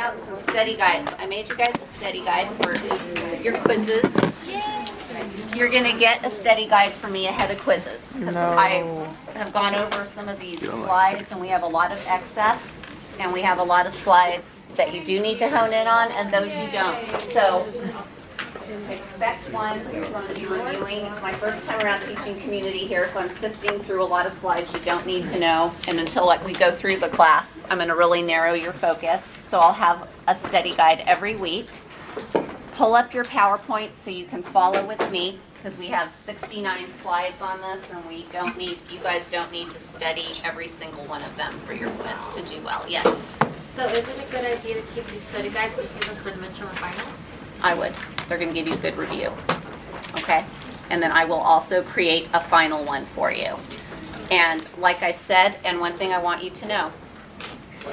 out some study guides. I made you guys a study guide for your quizzes. You're going to get a study guide from me ahead of quizzes. Because I have gone over some of these slides, and we have a lot of excess, and we have a lot of slides that you do need to hone in on, and those you don't. So expect one. I'm going to be reviewing. It's my first time around teaching community here, so I'm sifting through a lot of slides you don't need to know. And until we go through the class, I'm going to really narrow your focus. So I'll have a study guide every week. Pull up your PowerPoint so you can follow with me, because we have 69 slides on this, and you guys don't need to study every single one of them for your quiz to do well. Yes? So is it a good idea to keep these study guides just even for the midterm and final? I would. They're going to give you a good review. Okay? And then I will also create a final one for you. And like I said, and one thing I want you to know,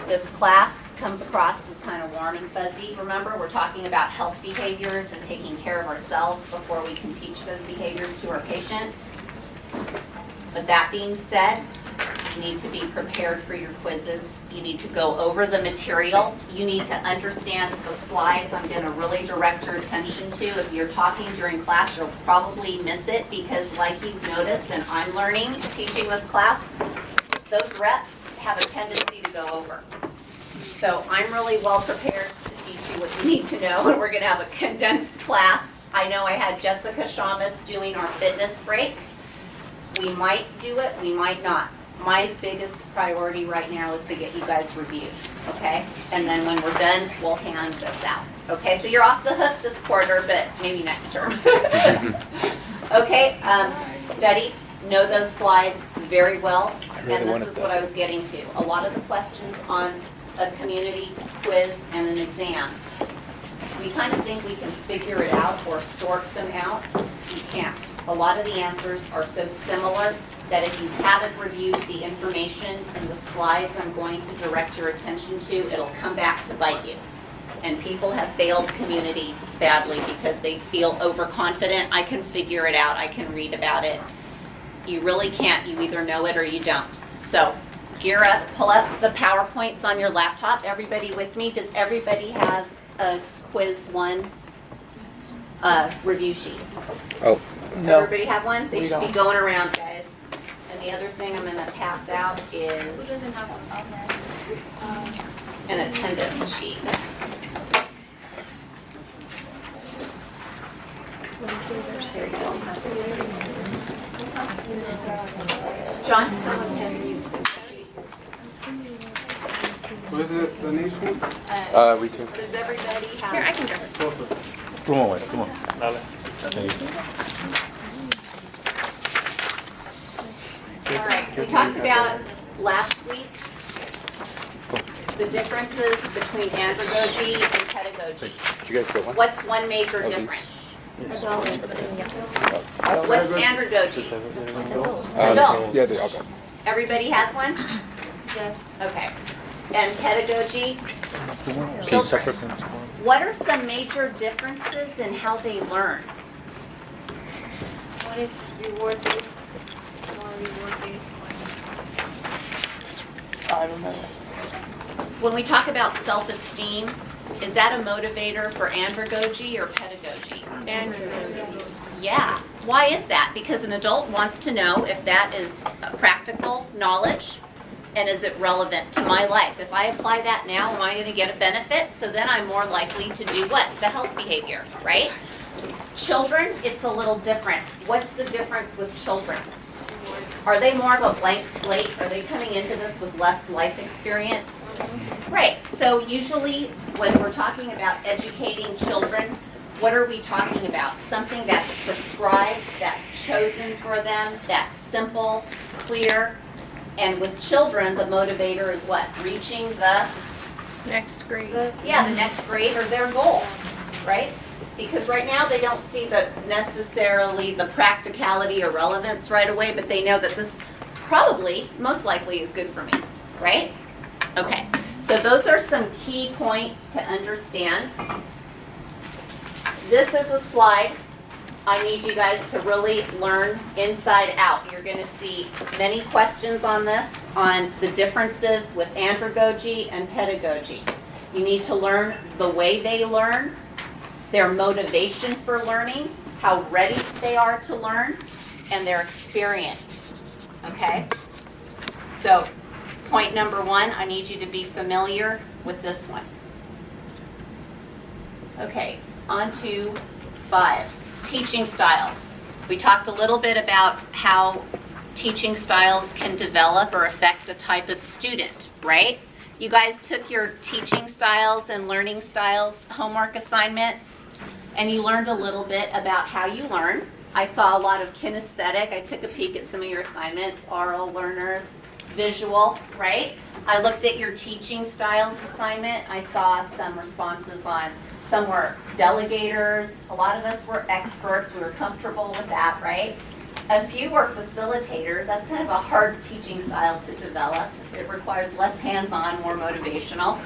this class comes across as kind of warm and fuzzy. Remember, we're talking about health behaviors and taking care of ourselves before we can teach those behaviors to our patients. But that being said, you need to be prepared for your quizzes. You need to go over the material. You need to understand the slides I'm going to really direct your attention to. If you're talking during class, you'll probably miss it because, like you've noticed, and I'm learning teaching this class, those reps have a tendency to go over. So I'm really well prepared to teach you what you need to know, and we're going to have a condensed class. I know I had Jessica Shamus doing our fitness break. We might do it, we might not. My biggest priority right now is to get you guys reviewed, okay? And then when we're done, we'll hand this out, okay? So you're off the hook this quarter, but maybe next term. Okay, study, know those slides very well, and this is what I was getting to. A lot of the questions on a community quiz and an exam, we kind of think we can figure it out or sort them out. You can't. A lot of the answers are so similar that if you haven't reviewed the information in the slides I'm going to direct your attention to, it'll come back to bite you. And people have failed community badly because they feel overconfident. I can figure it out. I can read about it. You really can't. You either know it or you don't. So gear up, pull up the PowerPoints on your laptop. Everybody with me? Does everybody have a quiz 1 review sheet? Oh, no. Everybody have one? They should be going around, guys. And the other thing I'm going to pass out is Who doesn't have one on there? an attendance sheet. John, someone send you some sheet. What is the explanation? We too. Does everybody have? Here, I can grab it. Come on, come on. Dale. All right, we talked about last week the differences between andragogy and pedagogy. Did you guys get one? What's one major difference? What's andragogy? Adults. Yeah, they all got. Everybody has one? Yes. Okay. And pedagogy? Okay, separate ones. What are some major differences in how they learn? One is reward-based, one reward-based, one. I don't know. When we talk about self-esteem, is that a motivator for andragogy or pedagogy? Andragogy. Yeah. Why is that? Because an adult wants to know if that is a practical knowledge and is it relevant to my life. If I apply that now, am I going to get a benefit? So then I'm more likely to do what? The health behavior, right? Children, it's a little different. What's the difference with children? Are they more of a blank slate? Are they coming into this with less life experience? Right. So usually when we're talking about educating children, what are we talking about? Something that's prescribed, that's chosen for them, that's simple, clear. And with children, the motivator is what? Reaching the Next grade. the next grade or their goal, right? Because right now they don't see necessarily the practicality or relevance right away, but they know that this probably, most likely, is good for me, right? Okay, so those are some key points to understand. This is a slide I need you guys to really learn inside out. You're going to see many questions on this, on the differences with andragogy and pedagogy. You need to learn the way they learn, their motivation for learning, how ready they are to learn, and their experience, okay? So, point number 1, I need you to be familiar with this one. Okay, on to 5, teaching styles. We talked a little bit about how teaching styles can develop or affect the type of student, right? You guys took your teaching styles and learning styles homework assignments, and you learned a little bit about how you learn. I saw a lot of kinesthetic. I took a peek at some of your assignments, oral learners, visual, right? I looked at your teaching styles assignment. I saw some responses on, some were delegators. A lot of us were experts. We were comfortable with that, right? A few were facilitators. That's kind of a hard teaching style to develop. It requires less hands-on, more motivational.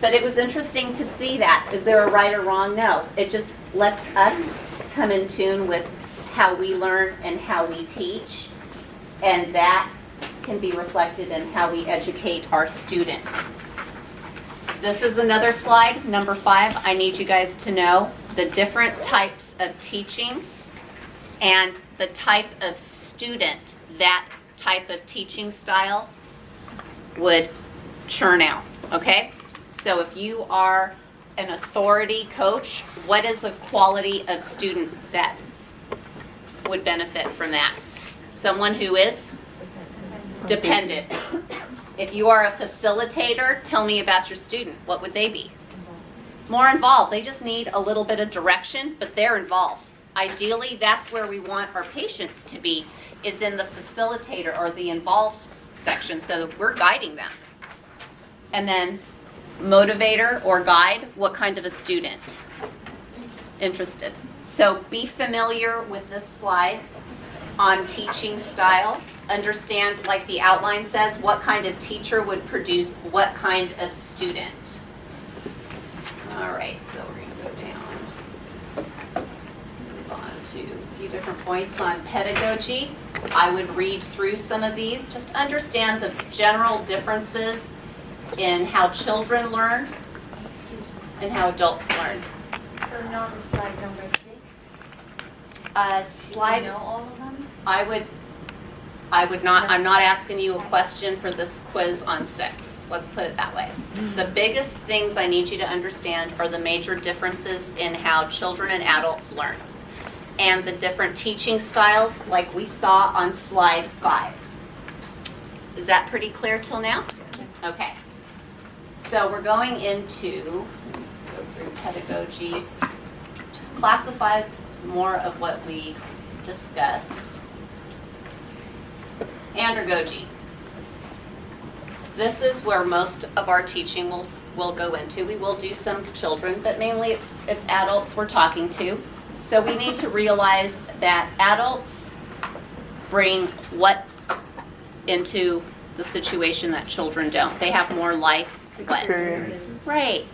But it was interesting to see that. Is there a right or wrong? No. It just lets us come in tune with how we learn and how we teach. And that can be reflected in how we educate our student. This is another slide, number 5. I need you guys to know the different types of teaching and the type of student that type of teaching style would churn out, okay? So if you are an authority coach, what is a quality of student that would benefit from that? Someone who is dependent. If you are a facilitator, tell me about your student. What would they be? More involved. They just need a little bit of direction, but they're involved. Ideally, that's where we want our patients to be, is in the facilitator or the involved section, so that we're guiding them. And then motivator or guide, what kind of a student? Interested. So be familiar with this slide on teaching styles. Understand, like the outline says, what kind of teacher would produce what kind of student. All right, so we're going to go down. Move on to a few different points on pedagogy. I would read through some of these. Just understand the general differences in how children learn and how adults learn. So now the slide number 6. Slide. Do you know all of them? I would not, I'm not asking you a question for this quiz on 6. Let's put it that way. The biggest things I need you to understand are the major differences in how children and adults learn, and the different teaching styles like we saw on slide 5. Is that pretty clear till now? Okay. So we're going into, go through pedagogy, just classifies more of what we discussed. Andragogy. This is where most of our teaching will go into. We will do some children, but mainly it's adults we're talking to. So we need to realize that adults bring what into the situation that children don't. They have more life Experience. Right.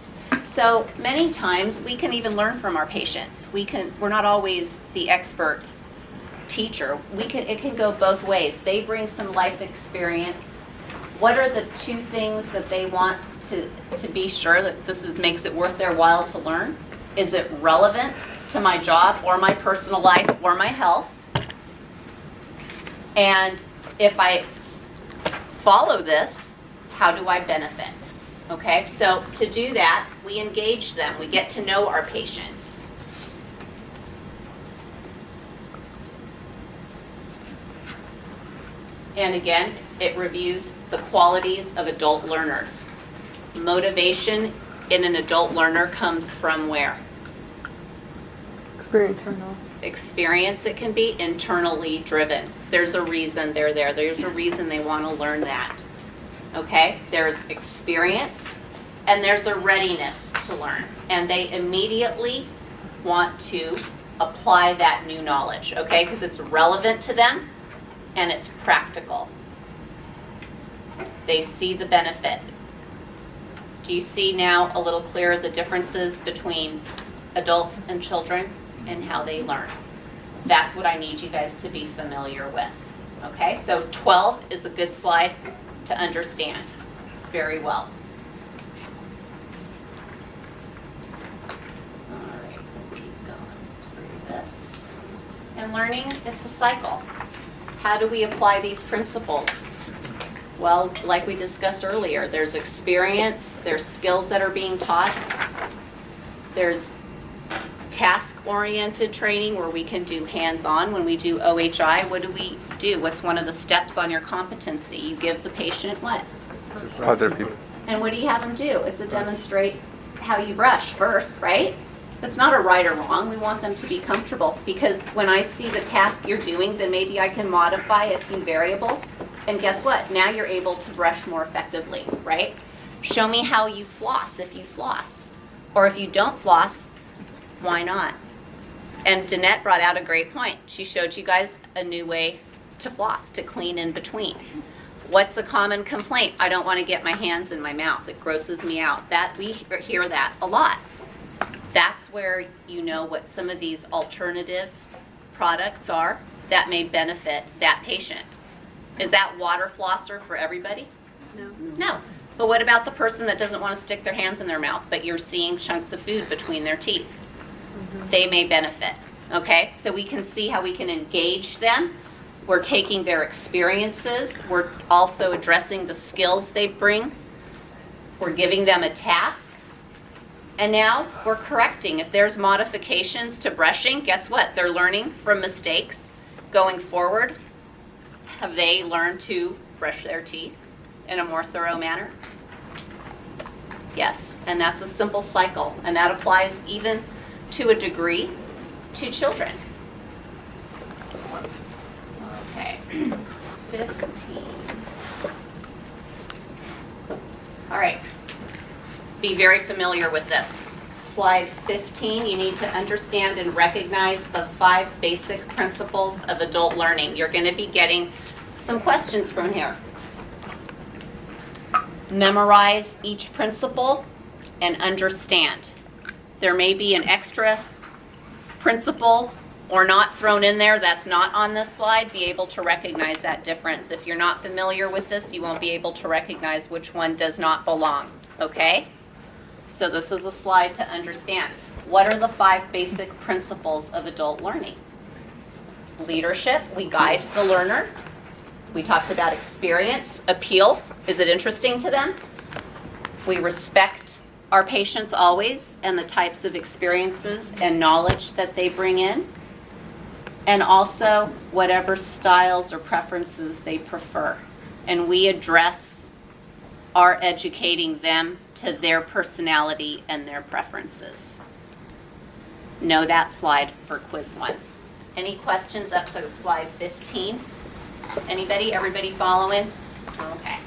So many times we can even learn from our patients. We're not always the expert teacher. It can go both ways. They bring some life experience. What are the 2 things that they want to be sure that makes it worth their while to learn? Is it relevant to my job or my personal life or my health? And if I follow this, how do I benefit? Okay, so to do that, we engage them. We get to know our patients. And again, it reviews the qualities of adult learners. Motivation in an adult learner comes from where? Experience. Experience. It can be internally driven. There's a reason they're there. There's a reason they want to learn that. Okay? There's experience and there's a readiness to learn. And they immediately want to apply that new knowledge, okay? Because it's relevant to them and it's practical. They see the benefit. Do you see now a little clearer the differences between adults and children and how they learn? That's what I need you guys to be familiar with. Okay, so 12 is a good slide to understand very well. learning, it's a cycle. How do we apply these principles? Well, like we discussed earlier, there's experience, there's skills that are being taught, there's task-oriented training where we can do hands-on. When we do OHI, what do we do? What's one of the steps on your competency? You give the patient what? Positive feedback. And what do you have them do? It's a demonstrate how you brush first, right? It's not a right or wrong. We want them to be comfortable, because when I see the task you're doing, then maybe I can modify a few variables. And guess what? Now you're able to brush more effectively, right? Show me how you floss if you floss. Or if you don't floss, why not? And Danette brought out a great point. She showed you guys a new way to floss, to clean in between. What's a common complaint? I don't want to get my hands in my mouth. It grosses me out. That we hear that a lot. That's where you know what some of these alternative products are that may benefit that patient. Is that water flosser for everybody? No. No. But what about the person that doesn't want to stick their hands in their mouth, but you're seeing chunks of food between their teeth? They may benefit. Okay? So we can see how we can engage them. We're taking their experiences. We're also addressing the skills they bring. We're giving them a task. And now we're correcting. If there's modifications to brushing, guess what? They're learning from mistakes going forward. Have they learned to brush their teeth in a more thorough manner? Yes, and that's a simple cycle, and that applies even to a degree to children. Okay, 15. All right, be very familiar with this. Slide 15, you need to understand and recognize the 5 basic principles of adult learning. You're going to be getting some questions from here. Memorize each principle and understand. There may be an extra principle or not thrown in there that's not on this slide. Be able to recognize that difference. If you're not familiar with this, you won't be able to recognize which one does not belong. Okay? So this is a slide to understand. What are the 5 basic principles of adult learning? Leadership, we guide the learner. We talked about experience. Appeal, is it interesting to them? We respect our patients always and the types of experiences and knowledge that they bring in. And also whatever styles or preferences they prefer. And we address our educating them to their personality and their preferences. Know that slide for quiz 1. Any questions up to slide 15? Anybody? Everybody following? Okay.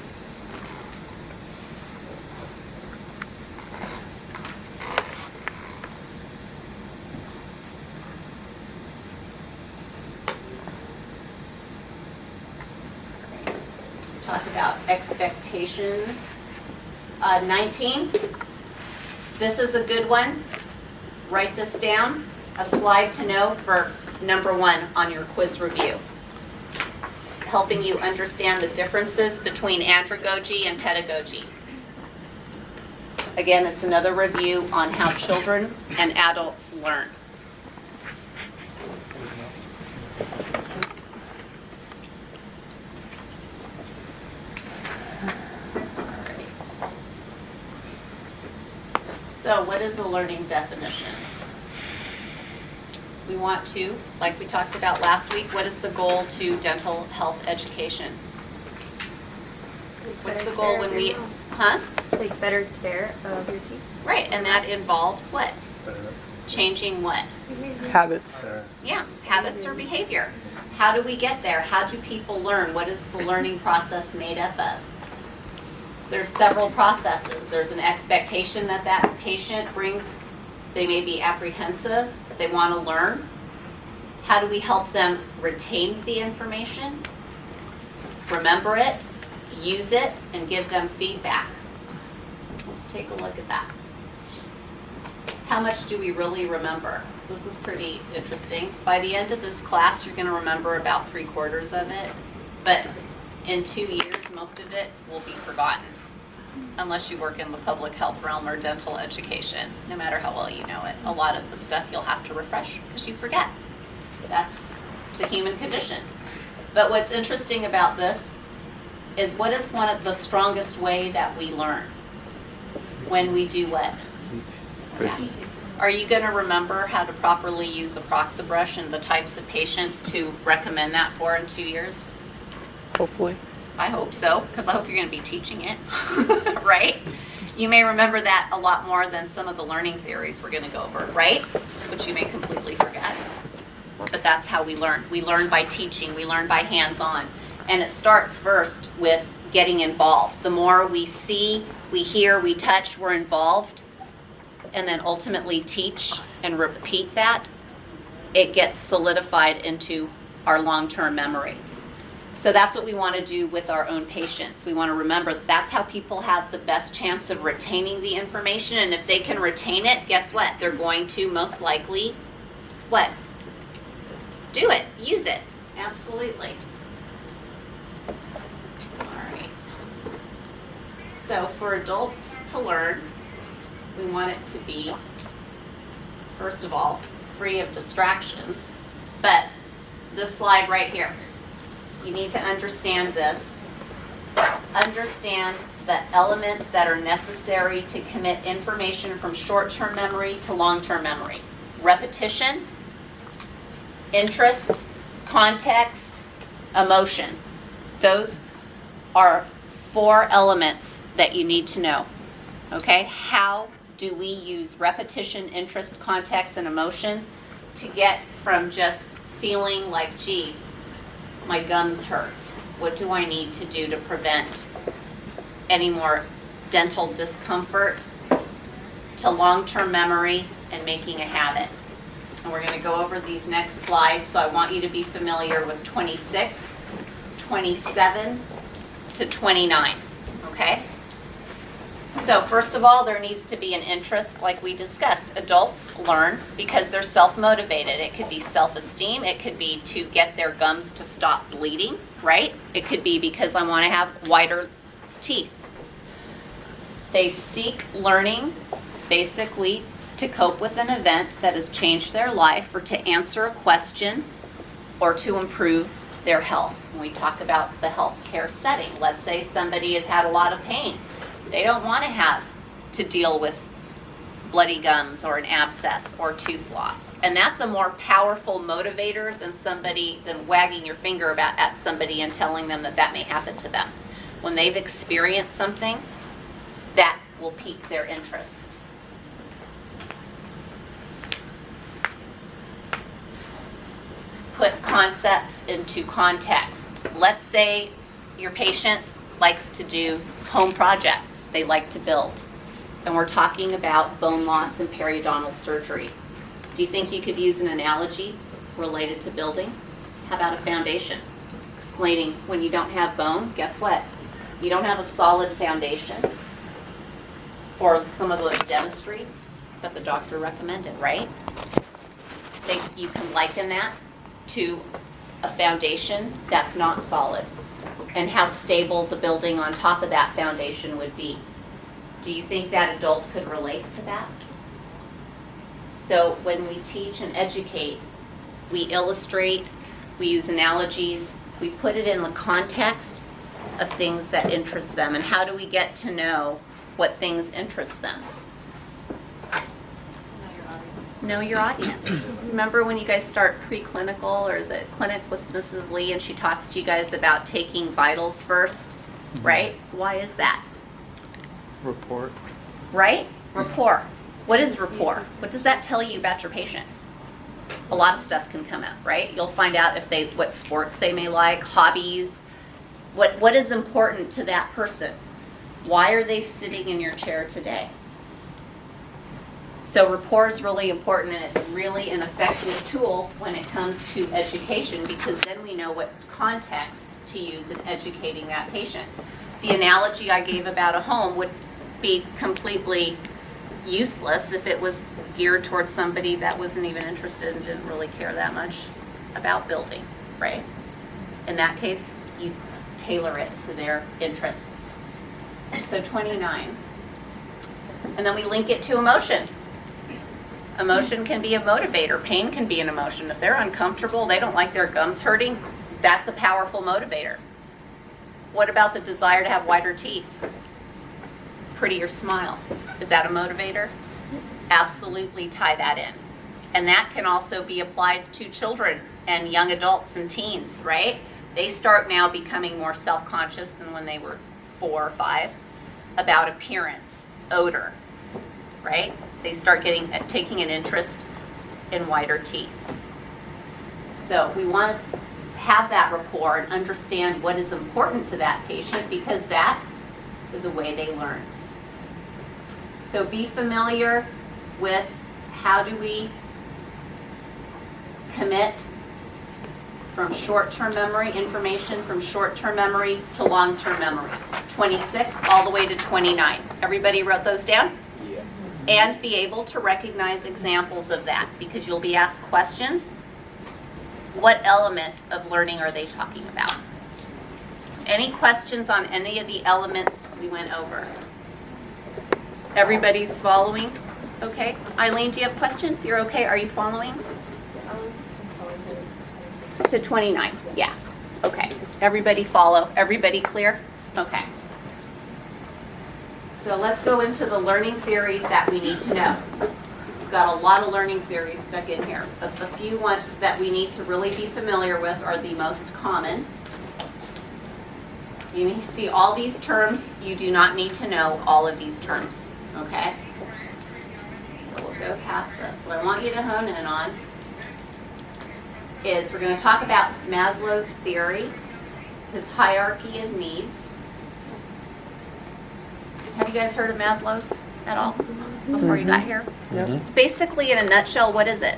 Talk about expectations. 19. This is a good one. Write this down. A slide to know for number 1 on your quiz review. Helping you understand the differences between andragogy and pedagogy. Again, it's another review on how children and adults learn. So what is a learning definition? We want to, like we talked about last week, what is the goal to dental health education? What's the goal when we, Take better care of your teeth. Right, and that involves what? Changing what? Habits. Yeah, habits or behavior. How do we get there? How do people learn? What is the learning process made up of? There's several processes. There's an expectation that that patient brings. They may be apprehensive. They want to learn. How do we help them retain the information, remember it, use it, and give them feedback? Let's take a look at that. How much do we really remember? This is pretty interesting. By the end of this class, you're going to remember about 3/4 of it, but in 2 years, most of it will be forgotten, unless you work in the public health realm or dental education, no matter how well you know it. A lot of the stuff you'll have to refresh because you forget. That's It's a human condition. But what's interesting about this is what is one of the strongest way that we learn? When we do what? Yeah. Are you going to remember how to properly use a Proxibrush and the types of patients to recommend that for in 2 years? Hopefully. I hope so, because I hope you're going to be teaching it, right? You may remember that a lot more than some of the learning theories we're going to go over, right? Which you may completely forget. But that's how we learn. We learn by teaching. We learn by hands-on. And it starts first with getting involved. The more we see, we hear, we touch, we're involved, and then ultimately teach and repeat that, it gets solidified into our long-term memory. So that's what we want to do with our own patients. We want to remember that's how people have the best chance of retaining the information. And if they can retain it, guess what? They're going to most likely, what? Do it. Use it. Absolutely. All right. So for adults to learn, we want it to be, first of all, free of distractions. But this slide right here, you need to understand this. Understand the elements that are necessary to commit information from short-term memory to long-term memory. Repetition, interest, context, emotion. Those are 4 elements that you need to know. Okay? How do we use repetition, interest, context, and emotion to get from just feeling like, gee, my gums hurt. What do I need to do to prevent any more dental discomfort, to long-term memory and making a habit? And we're going to go over these next slides, so I want you to be familiar with 26, 27 to 29, okay? So first of all, there needs to be an interest, like we discussed. Adults learn because they're self-motivated. It could be self-esteem. It could be to get their gums to stop bleeding, right? It could be because I want to have whiter teeth. They seek learning, basically, to cope with an event that has changed their life, or to answer a question, or to improve their health. When we talk about the healthcare setting, let's say somebody has had a lot of pain. They don't want to have to deal with bloody gums or an abscess or tooth loss. And that's a more powerful motivator than wagging your finger at somebody and telling them that that may happen to them. When they've experienced something, that will pique their interest. Put concepts into context. Let's say your patient likes to do home projects. They like to build. And we're talking about bone loss and periodontal surgery. Do you think you could use an analogy related to building? How about a foundation? Explaining when you don't have bone, guess what? You don't have a solid foundation for some of the dentistry that the doctor recommended, right? You can liken that to a foundation that's not solid, and how stable the building on top of that foundation would be. Do you think that adult could relate to that? So when we teach and educate, we illustrate, we use analogies, we put it in the context of things that interest them. And how do we get to know what things interest them? Know your audience. Remember when you guys start preclinical, or is it clinic with Mrs. Lee, and she talks to you guys about taking vitals first, right? Why is that? Report. Right? Rapport. What is rapport? What does that tell you about your patient? A lot of stuff can come up, right? You'll find out what sports they may like, hobbies, what is important to that person. Why are they sitting in your chair today? So rapport is really important, and it's really an effective tool when it comes to education, because then we know what context to use in educating that patient. The analogy I gave about a home would be completely useless if it was geared towards somebody that wasn't even interested and didn't really care that much about building, right? In that case, you tailor it to their interests. So 29. And then we link it to emotion. Emotion can be a motivator. Pain can be an emotion. If they're uncomfortable, they don't like their gums hurting, that's a powerful motivator. What about the desire to have whiter teeth? Prettier smile. Is that a motivator? Absolutely tie that in. And that can also be applied to children and young adults and teens, right? They start now becoming more self-conscious than when they were 4 or 5 about appearance, odor, right? They start taking an interest in whiter teeth. So we want to have that rapport and understand what is important to that patient, because that is a way they learn. So be familiar with how do we commit from short-term memory, information from short-term memory to long-term memory. 26 all the way to 29. Everybody wrote those down? Yeah. And be able to recognize examples of that, because you'll be asked questions. What element of learning are they talking about? Any questions on any of the elements we went over? Everybody's following? Okay. Eileen, do you have a question? You're okay? Are you following? I was just following the 26. To 29, yeah. Okay. Everybody follow? Everybody clear? Okay. So let's go into the learning theories that we need to know. We've got a lot of learning theories stuck in here, but the few that we need to really be familiar with are the most common. You see all these terms, you do not need to know all of these terms, okay? So we'll go past this. What I want you to hone in on is we're going to talk about Maslow's theory, his hierarchy of needs. Have you guys heard of Maslow's at all before you got here? Basically, in a nutshell, what is it?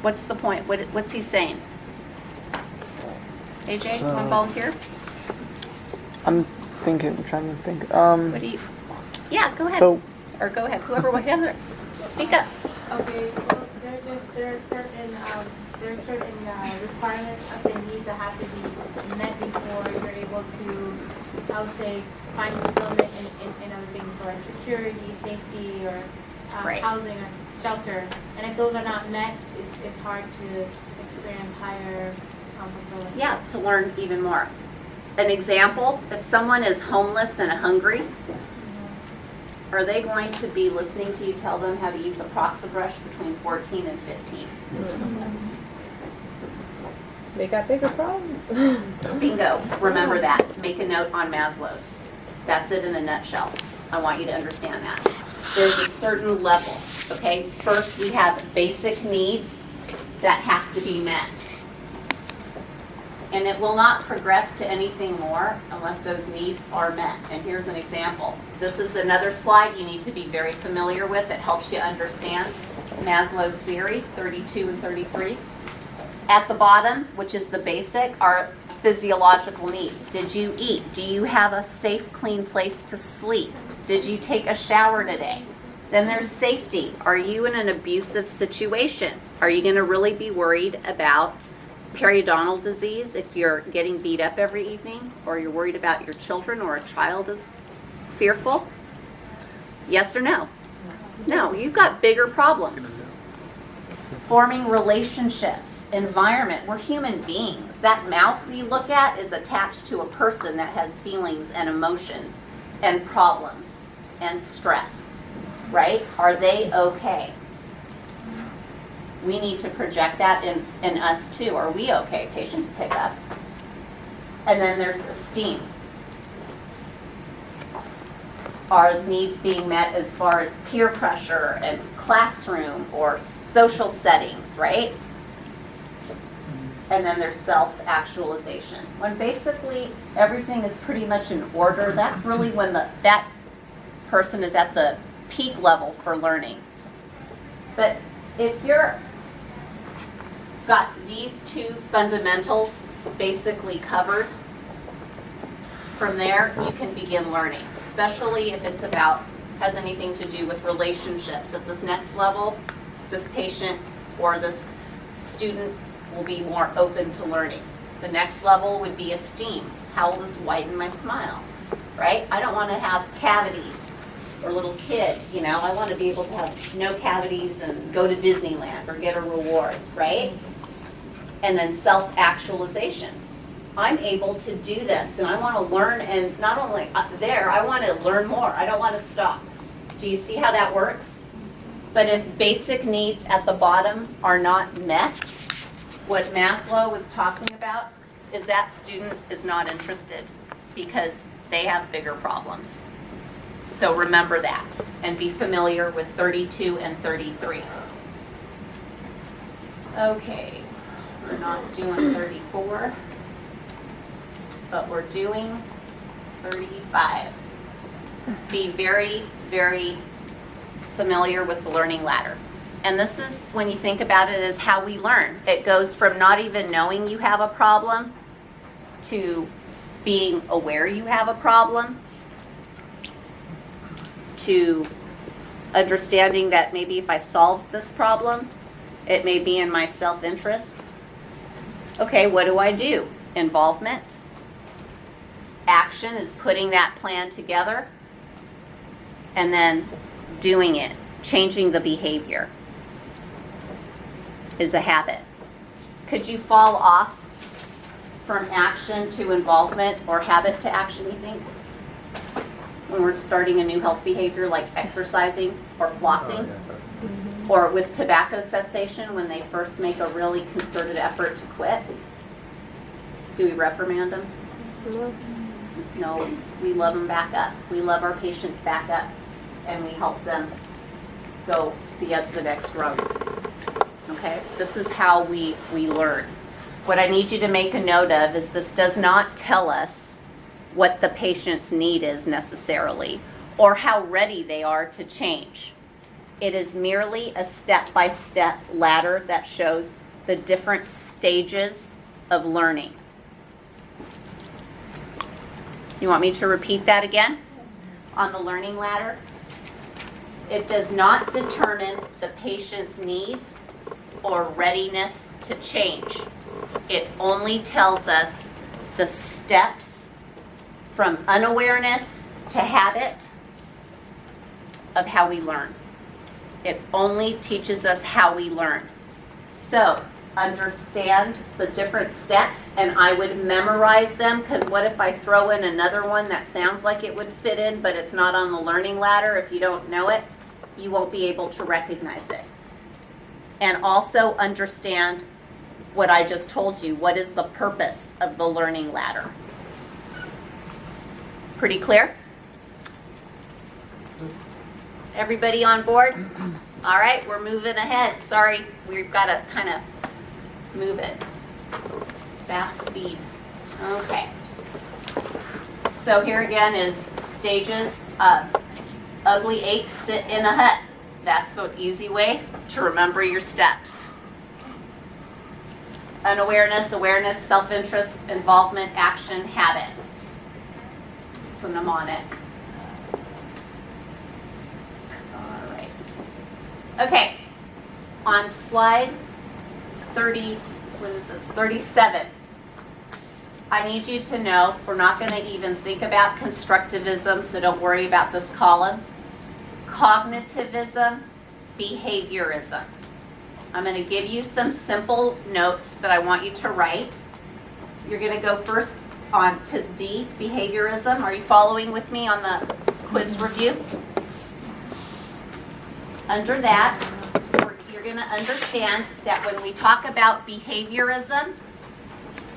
What's the point? What's he saying? AJ, you want to volunteer? I'm trying to think. What do you? Yeah, go ahead. So, Or go ahead. Whoever, whatever. Speak up. Okay, well, there are certain requirements, I'd say needs that have to be met before you're able to, I would say, find fulfillment in other things, so like security, safety, or Right. housing or shelter. And if those are not met, it's hard to experience higher fulfillment. Yeah, to learn even more. An example, if someone is homeless and hungry, are they going to be listening to you tell them how to use a Proxa brush between 14 and 15? They got bigger problems. Bingo. Remember that. Make a note on Maslow's. That's it in a nutshell. I want you to understand that. There's a certain level, okay? First, we have basic needs that have to be met. And it will not progress to anything more unless those needs are met. And here's an example. This is another slide you need to be very familiar with. It helps you understand Maslow's theory, 32 and 33. At the bottom, which is the basic, are physiological needs. Did you eat? Do you have a safe, clean place to sleep? Did you take a shower today? Then there's safety. Are you in an abusive situation? Are you going to really be worried about periodontal disease if you're getting beat up every evening, or you're worried about your children, or a child is fearful? Yes or no? No, you've got bigger problems. Forming relationships, environment. We're human beings. That mouth we look at is attached to a person that has feelings and emotions and problems and stress, right? Are they okay? We need to project that in us too. Are we okay? Patients pick up. And then there's esteem. Are needs being met as far as peer pressure and classroom or social settings, right? And then there's self-actualization. When basically everything is pretty much in order, that's really when that person is at the peak level for learning. But if you're got these two fundamentals basically covered, from there you can begin learning, especially if it's has anything to do with relationships. At this next level, this patient or this student will be more open to learning. The next level would be esteem. How will this whiten my smile, right? I don't want to have cavities or little kid, you know, I want to be able to have no cavities and go to Disneyland or get a reward, right? And then self-actualization. I'm able to do this and I want to learn, and not only there, I want to learn more. I don't want to stop. Do you see how that works? But if basic needs at the bottom are not met, what Maslow was talking about is that student is not interested because they have bigger problems. So remember that and be familiar with 32 and 33. Okay, we're not doing 34, but we're doing 35. Be very, very familiar with the learning ladder. And this is, when you think about it, is how we learn. It goes from not even knowing you have a problem to being aware you have a problem, to understanding that maybe if I solve this problem, it may be in my self-interest. Okay, what do I do? Involvement. Action is putting that plan together and then doing it. Changing the behavior is a habit. Could you fall off from action to involvement or habit to action, you think? When we're starting a new health behavior like exercising or flossing, or with tobacco cessation when they first make a really concerted effort to quit? Do we reprimand them? No, we love them back up. We love our patients back up and we help them go the next rung. Okay, this is how we learn. What I need you to make a note of is this does not tell us what the patient's need is necessarily, or how ready they are to change. It is merely a step-by-step ladder that shows the different stages of learning. You want me to repeat that again? On the learning ladder? It does not determine the patient's needs or readiness to change. It only tells us the steps from unawareness to habit of how we learn. It only teaches us how we learn. So, understand the different steps, and I would memorize them, because what if I throw in another one that sounds like it would fit in, but it's not on the learning ladder? If you don't know it, you won't be able to recognize it. And also understand what I just told you. What is the purpose of the learning ladder? Pretty clear? Everybody on board? All right, we're moving ahead. Sorry, we've got to kind of move it. Fast speed. Okay. So here again is stages. Ugly apes sit in a hut. That's the easy way to remember your steps. Unawareness, awareness, self-interest, involvement, action, habit. So mnemonic. All right. Okay. On slide 37. I need you to know we're not going to even think about constructivism, so don't worry about this column. Cognitivism, behaviorism. I'm going to give you some simple notes that I want you to write. You're going to go first on to D, behaviorism. Are you following with me on the quiz review? Under that, you're going to understand that when we talk about behaviorism,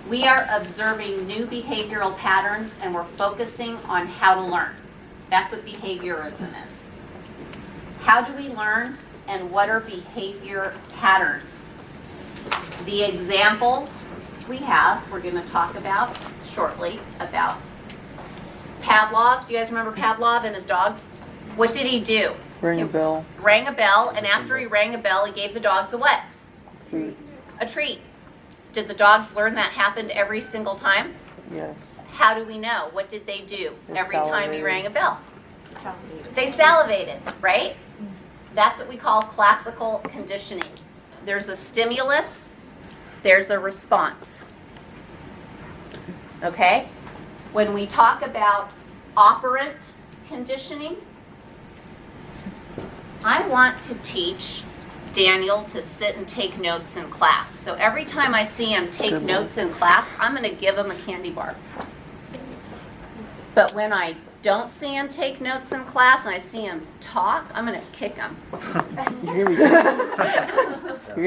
we are observing new behavioral patterns and we're focusing on how to learn. That's what behaviorism is. How do we learn and what are behavior patterns? The examples we're going to talk about shortly about Pavlov. Do you guys remember Pavlov and his dogs? What did he do? Ring a bell. Rang a bell, and after he rang a bell, he gave the dogs a what? Treat. A treat. Did the dogs learn that happened every single time? Yes. How do we know? What did they do They every time he salivated. rang a bell? They salivated, right? That's what we call classical conditioning. There's a stimulus, there's a response. Okay? When we talk about operant conditioning, want to teach Daniel to sit and take notes in class. So every time I see him take Good notes in class, I'm going to give him a candy bar. But when I don't see him take notes in class and I see him talk, I'm going to kick him. You're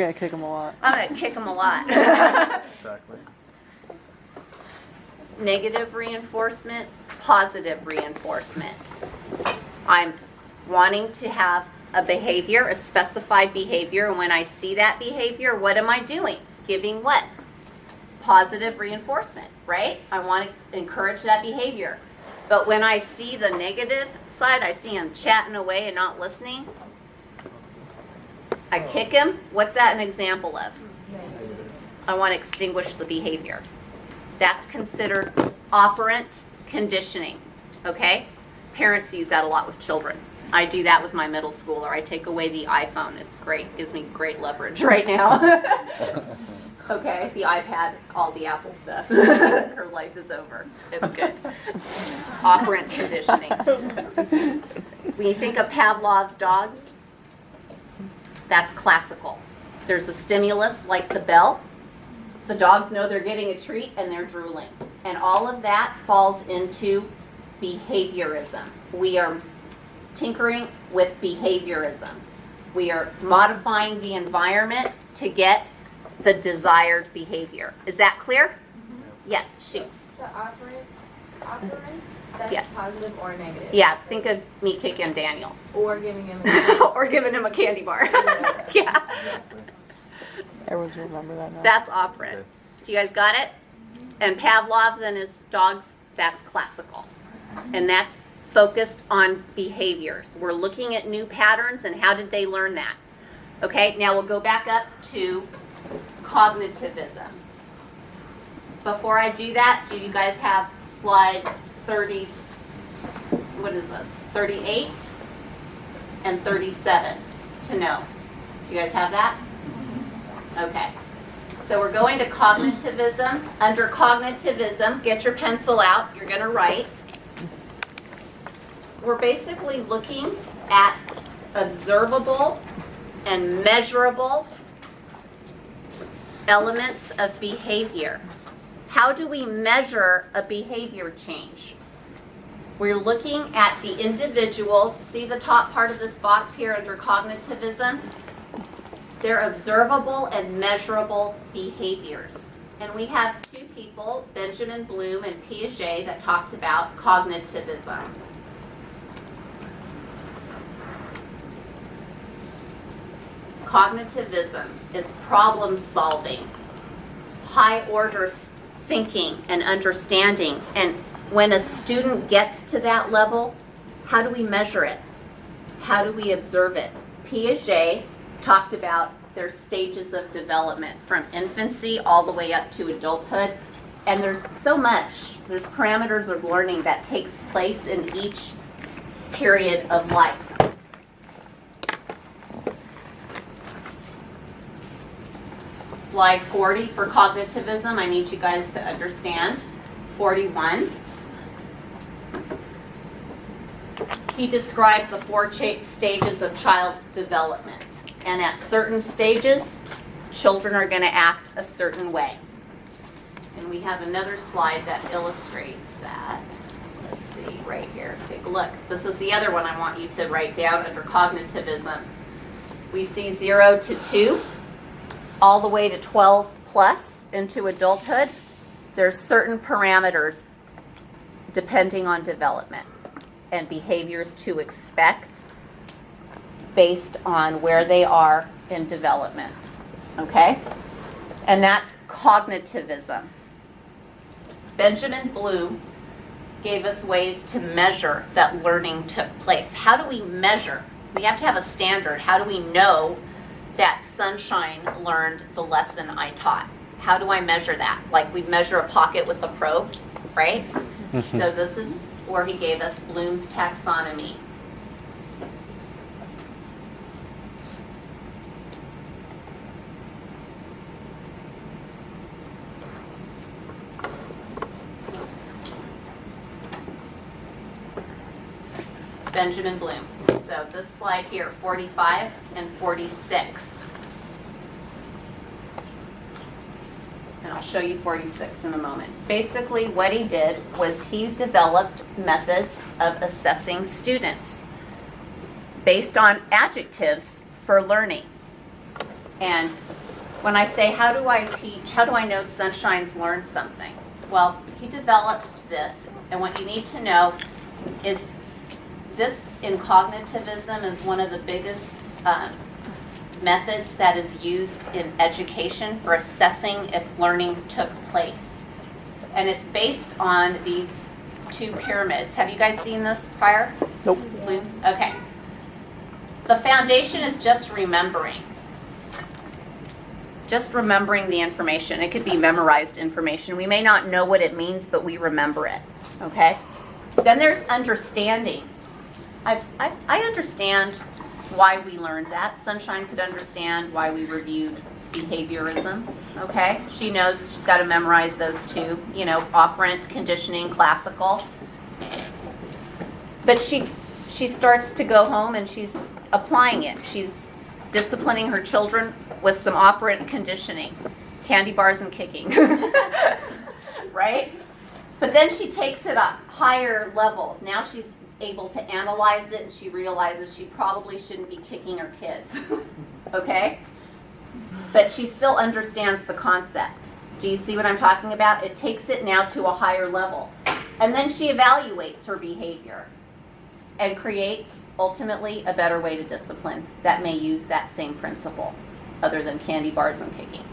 gonna kick him a lot. I'm going to kick him a lot. Exactly. Negative reinforcement, positive reinforcement. I'm wanting to have a behavior, a specified behavior, and when I see that behavior, what am I doing? Giving what? Positive reinforcement, right? I want to encourage that behavior. But when I see the negative side, I see him chatting away and not listening, I kick him. What's that an example of? I want to extinguish the behavior. That's considered operant conditioning, okay? Parents use that a lot with children. I do that with my middle schooler. I take away the iPhone. It's great. Gives me great leverage right now. Okay, the iPad, all the Apple stuff. Her life is over. It's good. Operant conditioning. When you think of Pavlov's dogs, that's classical. There's a stimulus like the bell. The dogs know they're getting a treat and they're drooling. And all of that falls into behaviorism. We are tinkering with behaviorism. We are modifying the environment to get the desired behavior. Is that clear? Yes, shoot. The operant, that's Yes. positive or negative. Yeah, think of me kicking Daniel. Or giving him a Or giving him a candy bar. Yeah, Everyone's gonna remember that now. that's operant. You guys got it? And Pavlov's and his dogs, that's classical. And that's focused on behaviors. We're looking at new patterns and how did they learn that? Okay, now we'll go back up to cognitivism. Before I do that, do you guys have slide 30, what is this, 38 and 37 to know? Do you guys have that? Okay. So we're going to cognitivism. Under cognitivism, get your pencil out. You're going to write. We're basically looking at observable and measurable elements of behavior. How do we measure a behavior change? We're looking at the individuals. See the top part of this box here under cognitivism? They're observable and measurable behaviors. And we have two people, Benjamin Bloom and Piaget, that talked about cognitivism. Cognitivism is problem solving, high order thinking and understanding. And when a student gets to that level, how do we measure it? How do we observe it? Piaget talked about their stages of development from infancy all the way up to adulthood. And there's so much, there's parameters of learning that takes place in each period of life. Slide 40 for cognitivism, I need you guys to understand. 41. He described the four stages of child development. And at certain stages, children are going to act a certain way. And we have another slide that illustrates that. Let's see, right here. Take a look. This is the other one I want you to write down under cognitivism. We see 0 to 2, all the way to 12 plus into adulthood. There's certain parameters depending on development and behaviors to expect based on where they are in development, okay? And that's cognitivism. Benjamin Bloom gave us ways to measure that learning took place. How do we measure? We have to have a standard. How do we know that Sunshine learned the lesson I taught? How do I measure that? Like we measure a pocket with a probe, right? So this is where he gave us Bloom's taxonomy. Benjamin Bloom. So So this slide here, 45 and 46. And I'll show you 46 in a moment. Basically, what he did was he developed methods of assessing students based on adjectives for learning. And when I say, how do I teach, how do I know Sunshine's learned something? Well, he developed this, and what you need to know is this in cognitivism is one of the biggest methods that is used in education for assessing if learning took place. And it's based on these two pyramids. Have you guys seen this prior? Nope. Bloom's? Okay. The foundation is just remembering. Just remembering the information. It could be memorized information. We may not know what it means, but we remember it. Okay? Then there's understanding. I understand why we learned that. Sunshine could understand why we reviewed behaviorism. Okay? She knows she's got to memorize those two. You know, operant, conditioning, classical. But she starts to go home and she's applying it. She's disciplining her children with some operant conditioning, candy bars and kicking, right? But then she takes it up higher level. Now she's able to analyze it, and she realizes she probably shouldn't be kicking her kids, okay? But she still understands the concept. Do you see what I'm talking about? It takes it now to a higher level. And then she evaluates her behavior and creates, ultimately, a better way to discipline that may use that same principle, other than candy bars and kicking.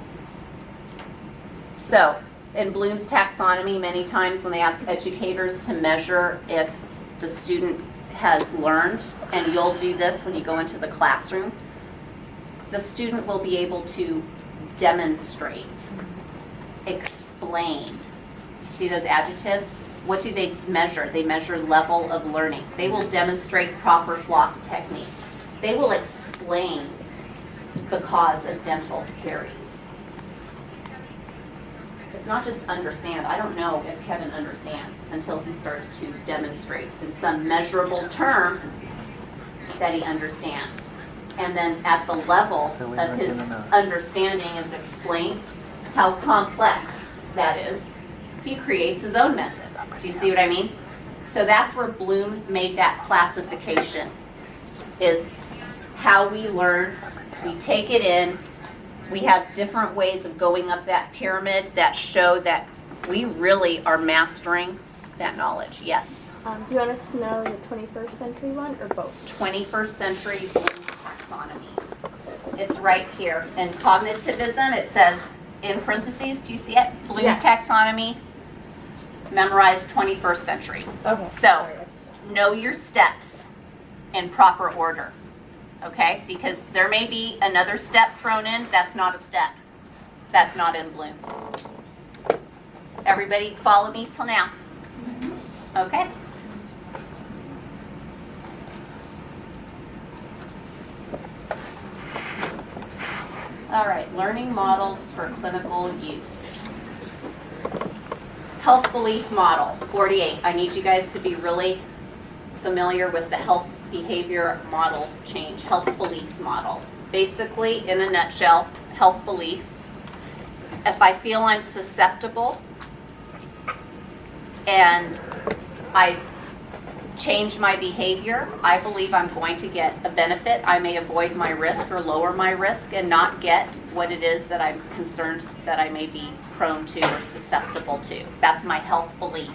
So, in Bloom's taxonomy, many times when they ask educators to measure if the student has learned, and you'll do this when you go into the classroom, the student will be able to demonstrate, explain. See those adjectives? What do they measure? They measure level of learning. They will demonstrate proper floss techniques. They will explain the cause of dental caries. It's not just understand. I don't know if Kevin understands until he starts to demonstrate in some measurable term that he understands. And then at the level of his understanding is explained how complex that is. He creates his own method. Do you see what I mean? So that's where Bloom made that classification, is how we learn. We take it in. We have different ways of going up that pyramid that show that we really are mastering that knowledge. Yes. Do you want us to know the 21st century one or both? 21st century Bloom taxonomy. It's right here. In cognitivism, it says in parentheses, do you see it? Bloom's Yeah. taxonomy, memorize 21st century. Okay. So, sorry. know your steps in proper order, okay? Because there may be another step thrown in, that's not a step. That's not in Bloom's. Everybody follow me till now? Okay? All right, learning models for clinical use. Health belief model, 48. I need you guys to be really familiar with the health behavior model change, health belief model. Basically, in a nutshell, health belief. If I feel I'm susceptible and I change my behavior, I believe I'm going to get a benefit. I may avoid my risk or lower my risk and not get what it is that I'm concerned that I may be prone to or susceptible to. That's my health belief.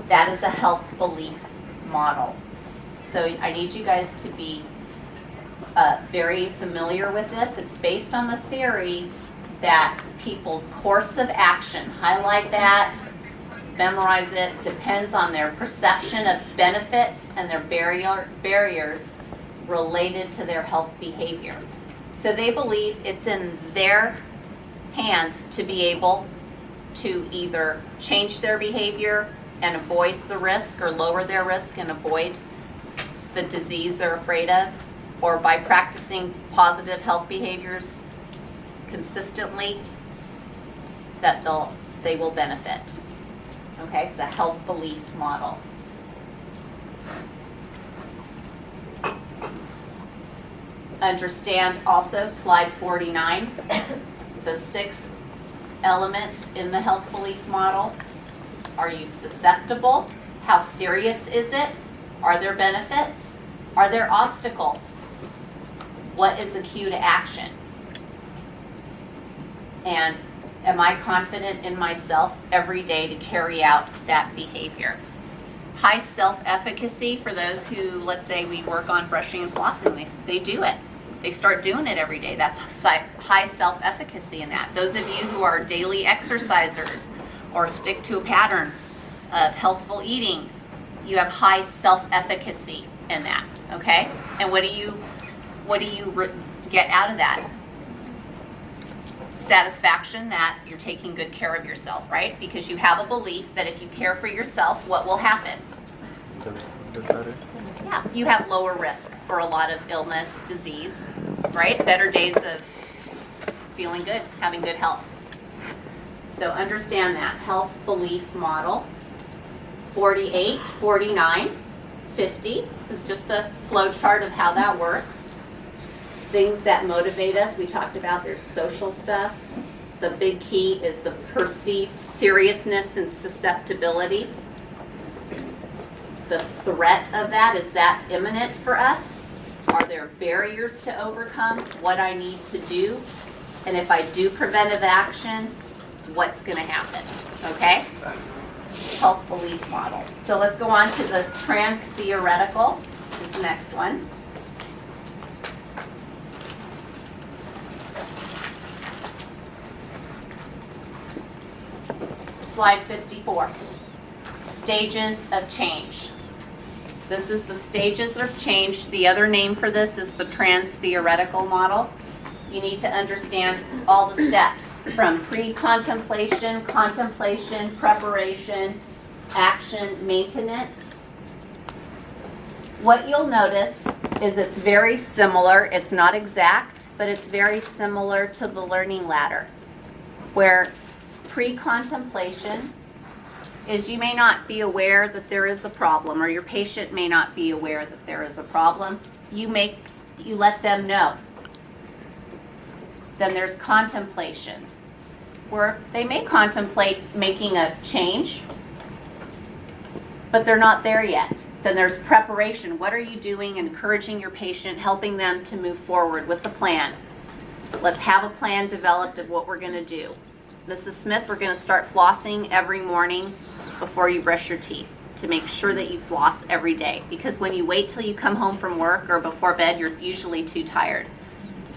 That is a health belief model. So I need you guys to be very familiar with this. It's based on the theory that people's course of action, highlight that, memorize it, depends on their perception of benefits and their barriers related to their health behavior. So they believe it's in their hands to be able to either change their behavior and avoid the risk, or lower their risk and avoid the disease they're afraid of, or by practicing positive health behaviors consistently, that they will benefit. Okay, it's a health belief model. Understand also slide 49, the 6 elements in the health belief model. Are you susceptible? How serious is it? Are there benefits? Are there obstacles? What is a cue to action? And am I confident in myself every day to carry out that behavior? High self-efficacy for those who, let's say we work on brushing and flossing, they do it. They start doing it every day. That's high self-efficacy in that. Those of you who are daily exercisers or stick to a pattern of healthful eating, you have high self-efficacy in that, okay? And what do you get out of that? Satisfaction that you're taking good care of yourself, right? Because you have a belief that if you care for yourself, what will happen? Yeah, you have lower risk for a lot of illness, disease, right? Better days of feeling good, having good health. So understand that. Health belief model. 48, 49, 50 is just a flow chart of how that works. Things that motivate us, we talked about there's social stuff. The big key is the perceived seriousness and susceptibility. The threat of that, is that imminent for us? Are there barriers to overcome? What I need to do? And if I do preventive action, what's going to happen? Okay? Health belief model. So let's go on to the trans-theoretical, this is the next one. Slide 54. Stages of change. This is the stages of change. The other name for this is the trans-theoretical model. You need to understand all the steps from pre-contemplation, contemplation, preparation, action, maintenance. What you'll notice is it's very similar. It's not exact, but it's very similar to the learning ladder, where pre-contemplation is you may not be aware that there is a problem, or your patient may not be aware that there is a problem. You let them know. Then there's contemplation, where they may contemplate making a change, but they're not there yet. Then there's preparation. What are you doing, encouraging your patient, helping them to move forward with the plan? Let's have a plan developed of what we're going to do. Mrs. Smith, we're going to start flossing every morning before you brush your teeth to make sure that you floss every day. Because when you wait till you come home from work or before bed, you're usually too tired.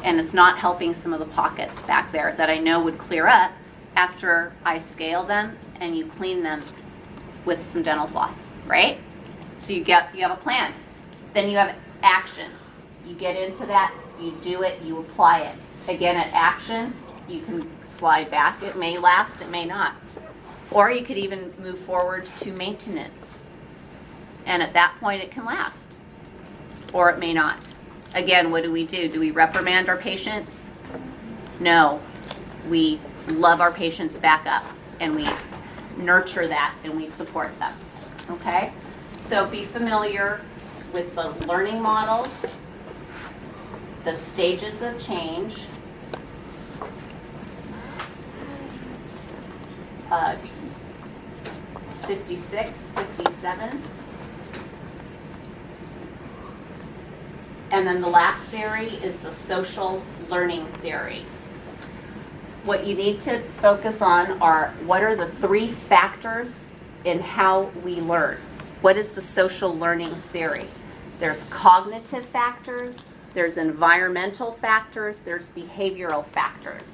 And it's not helping some of the pockets back there that I know would clear up after I scale them and you clean them with some dental floss, right? So you have a plan. Then you have action. You get into that, you do it, you apply it. Again, at action, you can slide back. It may last, it may not. Or you could even move forward to maintenance. And at that point, it can last. Or it may not. Again, what do? Do we reprimand our patients? No. We love our patients back up, and we nurture that, and we support them. Okay? So be familiar with the learning models, the stages of change, 56, 57. And then the last theory is the social learning theory. What you need to focus on are what are the 3 factors in how we learn. What is the social learning theory? There's cognitive factors, there's environmental factors, there's behavioral factors.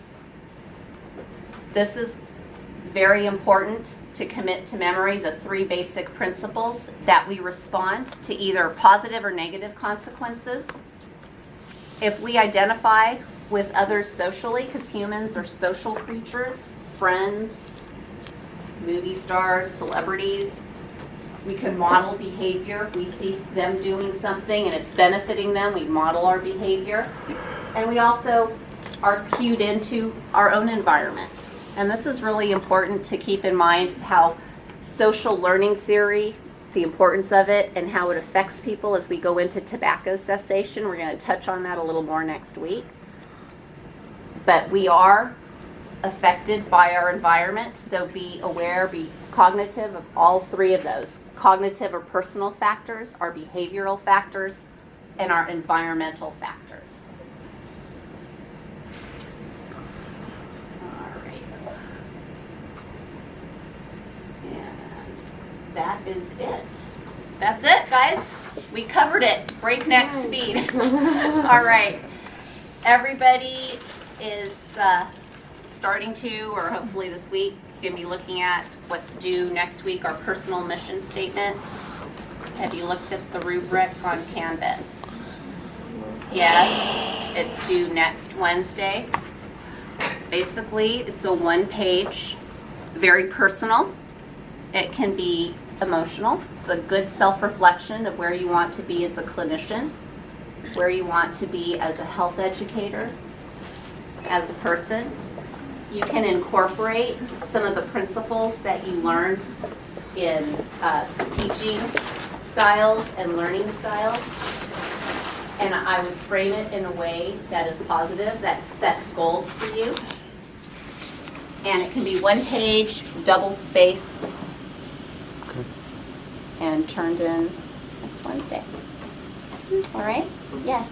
This is very important to commit to memory, the 3 basic principles that we respond to either positive or negative consequences. If we identify with others socially, because humans are social creatures, friends, movie stars, celebrities, we can model behavior. If we see them doing something and it's benefiting them, we model our behavior. And we also are cued into our own environment. And this is really important to keep in mind how social learning theory the importance of it and how it affects people as we go into tobacco cessation. We're going to touch on that a little more next week. But we are affected by our environment, so be aware, be cognitive of all three of those. Cognitive or personal factors, our behavioral factors, and our environmental factors. All right. And that is it. That's it, guys. We covered it. Breakneck speed. All right. Everybody is starting to, or hopefully this week, going to be looking at what's due next week, our personal mission statement. Have you looked at the rubric on Canvas? Yes, it's due next Wednesday. Basically, it's a one-page, very personal. It can be emotional. It's a good self-reflection of where you want to be as a clinician, where you want to be as a health educator, as a person. You can incorporate some of the principles that you learned in teaching styles and learning styles. And I would frame it in a way that is positive, that sets goals for you. And it can be one page, double spaced, and turned in next Wednesday. All right? Yes.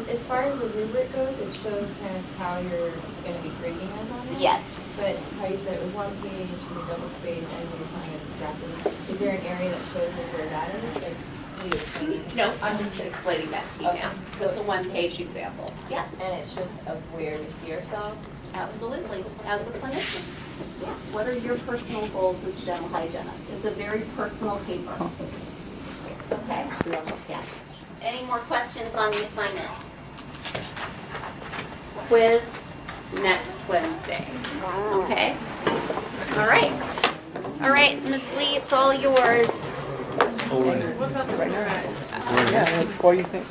As far as the rubric goes, it shows kind of how you're going to be grading us on it. Yes. But how you said it was one page, and a double space, and you're telling us exactly. Is there an area that shows us where that is? Like, will you explain? No, I'm just explaining that to you Okay. now. So it's a one-page example. Yeah, And it's just of where we see ourselves. absolutely. As a clinician. Yeah. What are your personal goals as a dental hygienist? It's a very personal paper. Okay? Yeah. Any more questions on the assignment? Quiz next Wednesday. Okay? All right. All right, Ms. Lee, it's all yours. What about the rest? Yeah, what do you think?